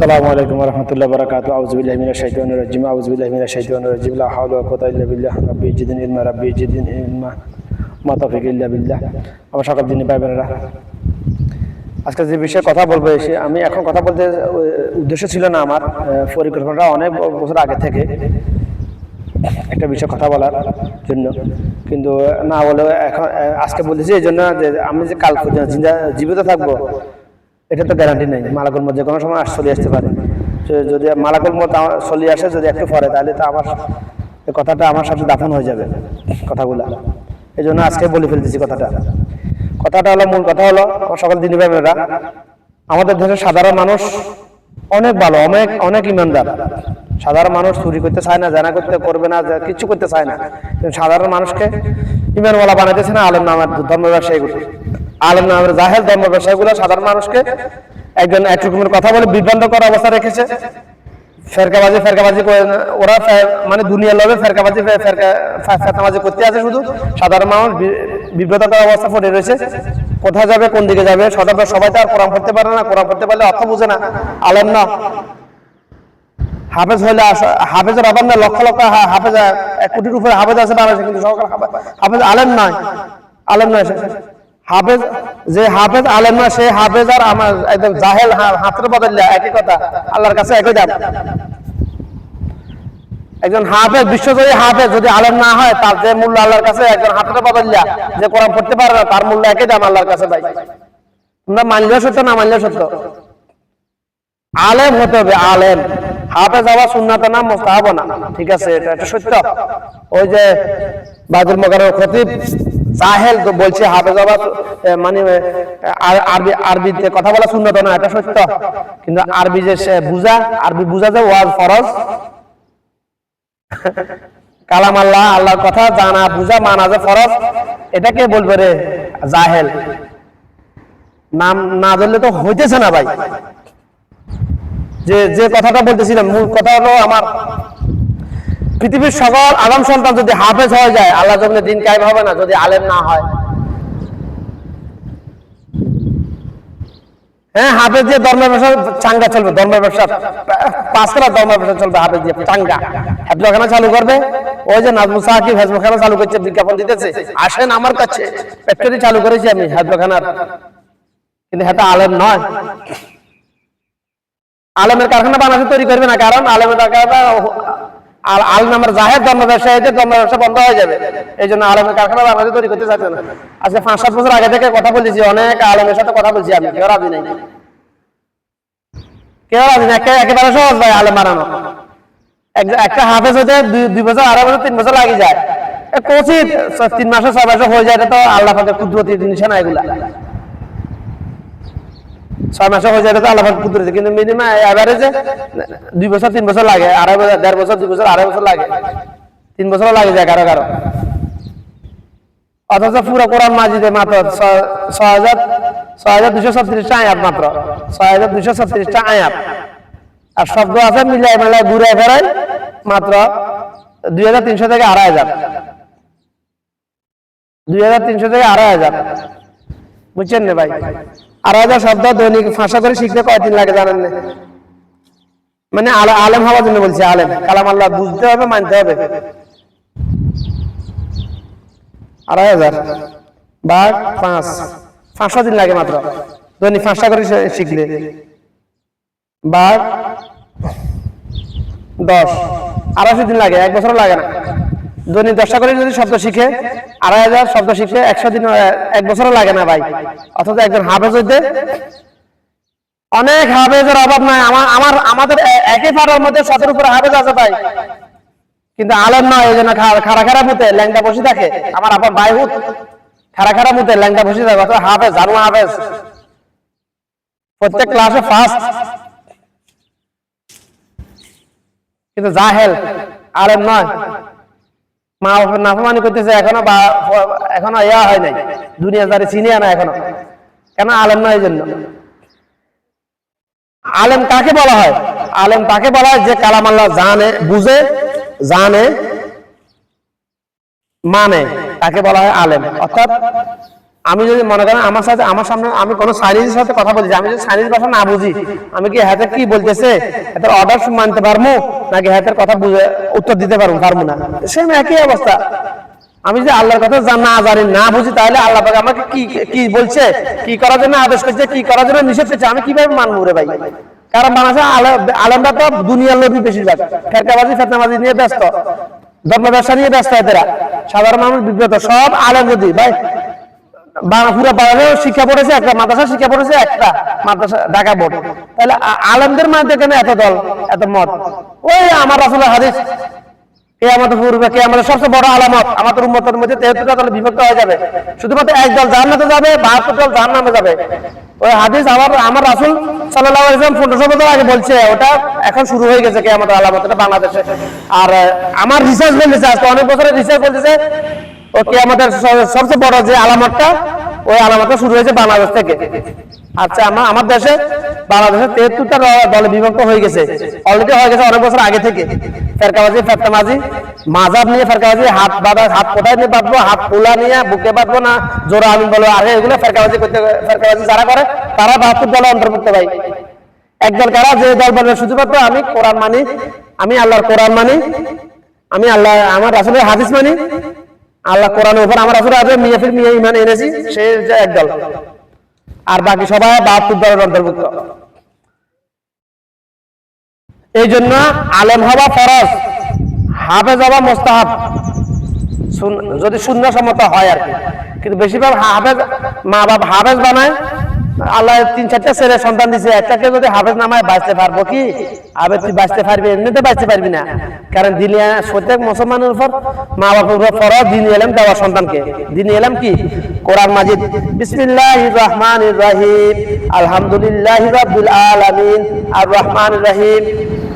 আসসালামু আলাইকুম ওয়া রাহমাতুল্লাহি ওয়া বারাকাতুহু। আউযু বিল্লাহি মিনাশ শাইতানির রাজিম। আউযু বিল্লাহি মিনাশ শাইতানির রাজিম। লা হাওলা ওয়া কুওয়াতা ইল্লা বিল্লাহ। রাব্বি জিদনি ইলমা, রাব্বি জিদনি ইলমা, মা তাওফীক ইল্লা বিল্লাহ। আমার সকল দিনী ভাই বোনেরা, আজকে যে বিষয়ে কথা বলবো, আমি এখন কথা বলতে উদ্দেশ্য ছিল না আমার, পরিকল্পনাটা অনেক বছর আগে থেকে একটা বিষয়ে কথা বলার জন্য, কিন্তু না বলে এখন আজকে বলতেছি এই জন্য যে আমি যে কাল জীবিত থাকবো এটা তো গ্যারান্টি নেই। মালাকুল মত যে কোনো সময় চলে আসতে পারে। যদি মালাকুল মত চলে আসে যদি একটু পরে, তাহলে তো আমার কথাটা আমার সাথে দাফন হয়ে যাবে কথাগুলা। এই জন্য আজকে বলে ফেলতেছি কথাটা হলো, মূল কথা হলো, আমার সকল দিনী ভাই বোনেরা, আমাদের দেশের সাধারণ মানুষ অনেক ভালো, অনেক ইমানদার। সাধারণ মানুষ চুরি করতে চায় না, জানা করবে না, কিছু করতে চায় না। সাধারণ মানুষকে ইমানওয়ালা বানাইতেছে না আলেম নামের ধর্ম ব্যবসায়ীগুলো, আলেম নামের জাহেল ধর্ম ব্যবসায়ীগুলো সাধারণ মানুষকে এক রকমের কথা বলে বিভ্রান্ত করার অবস্থা রেখেছে। ফেরকাবাজি করে ওরা, মানে দুনিয়ার লোভে ফেরকাবাজি করতে আছে। শুধু সাধারণ মানুষ বিব্রত করার অবস্থা পড়ে রয়েছে। কোথায় যাবে, কোন দিকে যাবে, সবাই তো আর কোরআন পড়তে পারে না। কোরআন পড়তে পারলে অর্থ বুঝে না, আলেম না। হাফেজ হইলে হাফেজের অভাব না, লক্ষ লক্ষ হাফেজ, 1 কোটির উপরে হাফেজ আছে বাংলাদেশে, কিন্তু সরকার হাফেজ আলেম নয়। হাফেজ যে হাফেজ আলেম না, সে হাফেজ আর আমার একদম জাহেল হাতের বদলে একই কথা, আল্লাহর কাছে একই দাম। একজন হাফেজ, বিশ্বজয়ী হাফেজ যদি আলেম না হয়, তার যে মূল্য আল্লাহর কাছে, একজন হাতের বদলে যে কোরআন পড়তে পারে না, তার মূল্য একই দাম আল্লাহর কাছে। ভাই, তোমরা মানলেও সত্য, না মানলেও সত্য, আলেম হতে হবে। আলেম, হাফেজ হওয়া সুন্নাত না, মুস্তাহাব না, ঠিক আছে, এটা সত্য। ওই যে বাইতুল মুকাররমের খতিব জাহেল বলছে হাফেজ হওয়া মানে আরবিতে কথা বলা সুন্নাত না, এটা সত্য। কিন্তু আরবি যে আরবি বুঝা যে ওয়াজ ফরজ, কালাম আল্লাহ, আল্লাহর কথা জানা বুঝা মানা যে ফরজ, এটাকে বলবে রে জাহেল। নাম না জানলে তো হইতেছে না ভাই। যে কথাটা বলতেছিলাম, মূল কথা হলো, আমার পৃথিবীর সকল আদম সন্তান যদি হাফেজ হয়ে যায়, আল্লাহ যখন দিন কায়েম হবে না, যদি আলেম না হয়। হ্যাঁ, হাফেজ দিয়ে ধর্মের ব্যবসা চাঙ্গা চলবে, ধর্মের ব্যবসা 5 ক্লাস ধর্মের ব্যবসা চলবে, হাফেজ দিয়ে চাঙ্গা। হেফজখানা চালু করবে, ওই যে নাজমুল সাকিব হেফজখানা চালু করছে, বিজ্ঞাপন দিতেছে, আসেন আমার কাছে, ফ্যাক্টরি চালু করেছি আমি হেফজখানার। কিন্তু এটা আলেম নয়। আলেমের কারখানা বাংলাদেশে তৈরি করবে না, কারণ আলেমের কারখানা আলেম আমার জাহেদ ধর্ম ব্যবসায়ীদের ধর্ম ব্যবসা বন্ধ হয়ে যাবে। এই জন্য আলেমের কারখানা বাংলাদেশে তৈরি করতে চাচ্ছে না। আজকে 5-7 বছর আগে থেকে কথা বলেছি, অনেক আলেমের সাথে কথা বলছি আমি, কেউ রাজি নেই, একেবারে সহজ ভাই আলেম বানানো। একটা হাফেজ হতে 2 বছর, 2.5 বছর, 3 বছর লাগে যায়। কোচিত 3 মাসে 6 মাসে হয়ে যায়, এটা তো আল্লাহ পাকের কুদরতি জিনিস না এগুলা। 6 মাসে হয়ে যায়, এটা তো আল্লাহ পাকের কুদরতি। কিন্তু মিনিমাম এভারেজে 2 বছর 3 বছর লাগে, 2.5 বছর, 1.5 বছর, 2 বছর, 2.5 বছর লাগে, 3 বছরও লাগে যায় কারো। অথচ পুরো কোরআন মাজিদে মাত্র 6,236টা আয়াত, মাত্র 6,236টা আয়াত। আর শব্দ আছে মিলাই ঘুরে ফেরাই মাত্র 2,300 থেকে 2,500, 2,300 থেকে 2,500, বুঝছেন না ভাই? 2,500 শব্দ দৈনিক ভাষা করে শিখতে কয়দিন লাগে জানেন না? মানে আলেম হওয়ার জন্য বলছি, আলেম কালাম আল্লাহ বুঝতে হবে, মানতে হবে। 2,500 ভাগ 500 দিন লাগে মাত্র, দৈনিক ভাষা করে শিখলে। ভাগ 10, 2,800 দিন লাগে, 1 বছর লাগে না। দৈনিক 10টা করে যদি শব্দ শিখে, 2,500 শব্দ শিখে 100 দিন, 1 বছরও লাগে না ভাই। অথচ একজন হাফেজ হইতে, অনেক হাফেজের অভাব নাই। আমাদের একই পাড়ার মধ্যে 17 উপরে হাফেজ আছে ভাই, কিন্তু আলেম নয়। এই জন্য খারা মুতে ল্যাংটা বসে থাকে। আমার আপন ভাই হুত খারা মুতে ল্যাংটা বসে থাকে, অথচ হাফেজ, জানু হাফেজ, প্রত্যেক ক্লাসে ফার্স্ট, কিন্তু জাহেল, আলেম নয়। মা বাপের নাফরমানি করতেছে এখনো ইয়া হয় নাই, দুনিয়া জারি চিনিয়া না এখনো, কেন? আলেম নয়। এই জন্য আলেম কাকে বলা হয়? আলেম তাকে বলা হয় যে কালাম আল্লাহ জানে, বুঝে, জানে, মানে, তাকে বলা হয় আলেম। অর্থাৎ আমি যদি মনে করেন আমার সামনে আমি কোনো সাইনিজের সাথে কথা বলছি, আমি যদি সাইনিজ ভাষা না বুঝি, আমি কি হাতের কি বলতেছে হাতের অর্ডার মানতে পারবো নাকি হাতের কথা বুঝে উত্তর দিতে পারবো না? সেম একই অবস্থা। আমি যদি আল্লাহর কথা না জানি না বুঝি, তাহলে আল্লাহ পাক আমাকে কি কি বলছে, কি করার জন্য আদেশ করছে, কি করার জন্য নিষেধ করছে, আমি কিভাবে মানবো রে ভাই? কারণ বাংলাদেশে আলেমরা তো দুনিয়ার লোভী বেশিরভাগ, ফেরকাবাজি ফেতনাবাজি নিয়ে ব্যস্ত, ধর্ম ব্যবসা নিয়ে ব্যস্ত। এরা সাধারণ মানুষ বিব্রত। সব আলেম যদি ভাই পুরো বাংলাদেশে শিক্ষা পড়েছে একটা মাদ্রাসা, শিক্ষা পড়েছে একটা মাদ্রাসা ঢাকা বোর্ড, তাহলে আলেমদের মধ্যে কেন এত দল এত মত? ওই আমার রাসূলের হাদিস কিয়ামতের পূর্বে কিয়ামতের সবচেয়ে বড় আলামত, আমাদের উম্মতের মধ্যে 73টা দলে বিভক্ত হয়ে যাবে, শুধুমাত্র এক দল জান্নাতে যাবে, 72 দল জাহান্নামে যাবে। ওই হাদিস আমার রাসূল সাল্লাল্লাহু আলাইহি ওয়াসাল্লাম 1500 বছর আগে বলছে, ওটা এখন শুরু হয়ে গেছে কিয়ামতের আলামত, এটা বাংলাদেশে। আর আমার রিসার্চ বলতেছে, আজকে অনেক বছরের রিসার্চ বলতেছে ও কিয়ামতের সবচেয়ে বড় যে আলামতটা, ওই আলামতটা শুরু হয়েছে বাংলাদেশ থেকে। আচ্ছা, আমার দেশে বাংলাদেশে 73টা দলে বিভক্ত হয়ে গেছে, অলরেডি হয়ে গেছে অনেক বছর আগে থেকে। ফেরকাবাজি ফেতনাবাজি মাযহাব নিয়ে ফেরকাবাজি, হাত বাঁধা, হাত কোথায় নিয়ে বাঁধবো, হাত খোলা নিয়ে বুকে বাঁধবো না জোড়া আমিন বলো, আগে এগুলো ফেরকাবাজি করতে, ফেরকাবাজি যারা করে তারা 72 দলে অন্তর্ভুক্ত ভাই। একদল কারা, যে দল বলে শুধুমাত্র আমি কোরআন মানি, আমি আল্লাহর কোরআন মানি, আমি আল্লাহ আমার রাসূলের হাদিস মানি, আল্লাহ কোরআনের উপর আমার রাসূল আজ মিয়া ঈমান এনেছি, সে একদল। আর বাকি সবাই 72 দলের অন্তর্ভুক্ত। এই জন্য আলেম হওয়া ফরজ, হাফেজ হওয়া মুস্তাহাব, যদি সুন্নাহসম্মত হয় আর কি। কিন্তু বেশিরভাগ হাফেজ, মা বাপ হাফেজ বানায়, আল্লাহ 3-4টা ছেলে সন্তান দিছে, একটাকে যদি হাফেজ নামায় বাঁচতে পারবো কি? আবে তুই বাঁচতে পারবি, এমনিতে বাঁচতে পারবি না। কারণ দিনে প্রত্যেক মুসলমানের উপর মা বাবার উপর ফরজ দ্বীনি ইলম দেওয়া সন্তানকে। দ্বীনি ইলম কি? কোরআন মাজিদ, বিসমিল্লাহির রহমানির রহিম, আলহামদুলিল্লাহি রাব্বিল আলামিন, আর রহমানির রহিম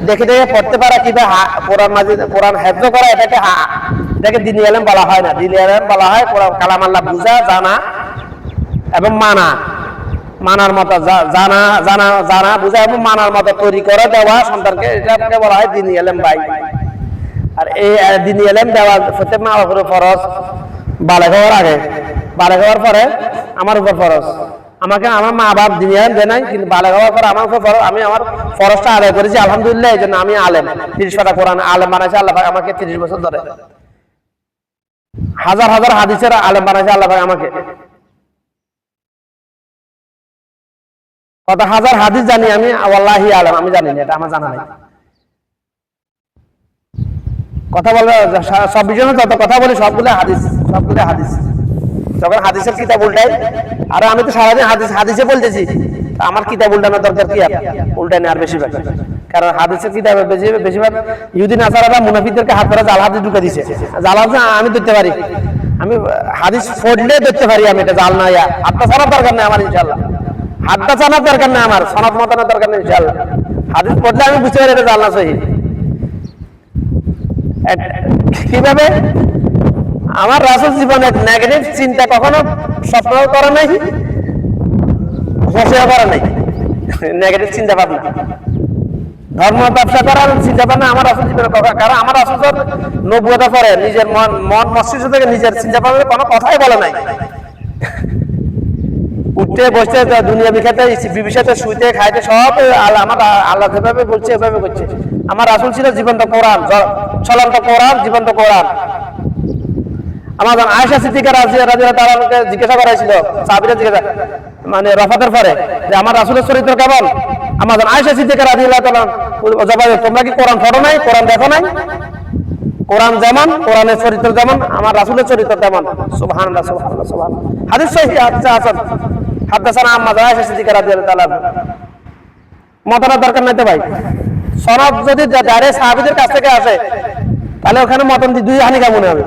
দেখে দেখে পড়তে পারা কিংবা কোরআন মাজিদ, কোরআন হেফজ করা, এটাকে দ্বীনি ইলম বলা হয় না। দ্বীনি ইলম বলা হয় কোরআন কালাম আল্লাহ বুঝা, জানা এবং মানার মতো, জানা বুঝা এবং মানার মতো তৈরি করে দেওয়া সন্তানকে, এটাকে বলা হয় দ্বীনি ইলম ভাই। আর এই দ্বীনি ইলম দেওয়া প্রত্যেক মা বাবার ফরজ, বালেগ হওয়ার আগে। বালেগ হওয়ার পরে আমার উপর ফরজ। আমাকে আমার মা বাপ দ্বীনি ইলম দেয় নাই, কিন্তু বালেগ হওয়ার পরে আমার উপর ফরজ, আমি আমার ফরজটা আদায় করেছি আলহামদুলিল্লাহ। এই জন্য আমি আলেম, 30 পারা কোরআন আলেম বানাইছে আল্লাহ আমাকে 30 বছর ধরে। হাজার হাজার হাদিসের আলেম বানাইছে আল্লাহ আমাকে। কত হাজার হাদিস জানি আমি, ওয়াল্লাহি আলাম, আমি জানি না, এটা আমার জানা নাই। কথা বলে সব বিষয়ে যত কথা বলি সবগুলো হাদিস। যখন হাদিসের কিতাব উল্টাই, আর আমি তো সারাদিন হাদিসে বলতেছি, আমার কিতাব উল্টানোর দরকার কি? আর উল্টাই না আর বেশিরভাগ, কারণ হাদিসের কিতাবে বেশিরভাগ ইহুদি নাসারারা মুনাফিকদেরকে হাত ধরে জাল হাদিস ঢুকে দিছে। জাল হাদিস আমি ধরতে পারি, আমি হাদিস পড়লে ধরতে পারি, আমি এটা জাল না, হাতটা ছাড়ার দরকার নেই আমার, ইনশাআল্লাহ হাতটা চানার দরকার নেই আমার, সনদ মতানোর দরকার নেই ইনশাআল্লাহ। হাদিস পড়লে আমি বুঝতে পারি এটা জাল না সহিহ। কিভাবে? আমার রাসূল জীবনে নেগেটিভ চিন্তা কখনো স্বপ্ন করে নাই, বসে করে নাই নেগেটিভ চিন্তা ভাবনা, ধর্ম ব্যবসা করার চিন্তা ভাবনা আমার রাসূল জীবনে কখনো। কারণ আমার রাসূল নবুয়তের পরে নিজের মন মস্তিষ্ক থেকে নিজের চিন্তা ভাবনা কোনো কথাই বলে নাই। উঠতে বসতে, দুনিয়া বিখাতে, বিবিসাতে, শুইতে খাইতে সব আমার আল্লাহ যেভাবে বলছে এভাবে করছে। আমার রাসূল ছিল জীবন্ত কোরআন, চলন্ত কোরআন, জীবন্ত কোরআন। আমার আয়েশা সিদ্দিকা রাদিয়াল্লাহু তাআলাকে জিজ্ঞাসা করা হয়েছিল, সাহাবীরা জিজ্ঞাসা মানে রফাতের পরে, যে আমার রাসূলের চরিত্র কেমন? আমার আয়েশা সিদ্দিকা রাদিয়াল্লাহু তাআলা জবাবে, তোমরা কি কোরআন পড়ো নাই, কোরআন দেখো নাই? কোরআন যেমন, কোরআনের চরিত্র যেমন, আমার রাসূলের চরিত্র তেমন। সুবহানাল্লাহ, সুবহানাল্লাহ, সুবহানাল্লাহ। হাদিস সহিহ আছে। হাদাসানা আম্মা আয়েশা সিদ্দিকা রাদিয়াল্লাহু তাআলা। মতানোর দরকার নাই তো ভাই। সনদ যদি ডাইরেক্ট সাহাবীদের কাছ থেকে আসে, তাহলে ওখানে মতন দুই হানিকা মনে হবে।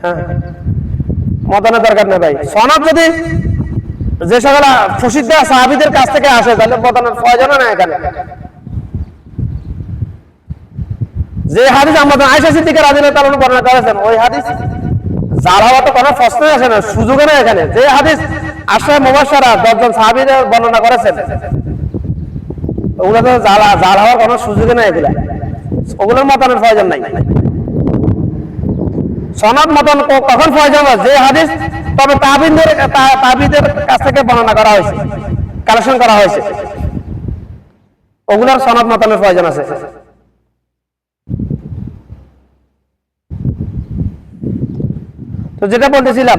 হ্যাঁ, মতানোর দরকার নেই ভাই। সনদ যদি যে সকল প্রসিদ্ধ সাহাবীদের কাছ থেকে আসে, তাহলে মতানোর প্রয়োজন না এখানে। যে হাদিস আম্মা আয়েশা সিদ্দিকা রাদিয়াল্লাহু তাআলা বর্ণনা করেছেন, ওই হাদিস জাল হওয়া তো কোনো প্রশ্নই আসে না, সুযোগ নেই এখানে। যে হাদিস আশরা মুবাশশারা 10 জন সাহাবীরা বর্ণনা করেছেন, ওগুলো তো জাল হওয়ার কোনো সুযোগ নেই, ওগুলোর মতানোর প্রয়োজন নাই। সনদ মতন কখন প্রয়োজন হয়? যে হাদিস তবে তাবিদের কাছ থেকে বর্ণনা করা হয়েছে, কালেকশন করা হয়েছে, ওগুলোর সনদ মতানোর প্রয়োজন আছে। তো যেটা বলতেছিলাম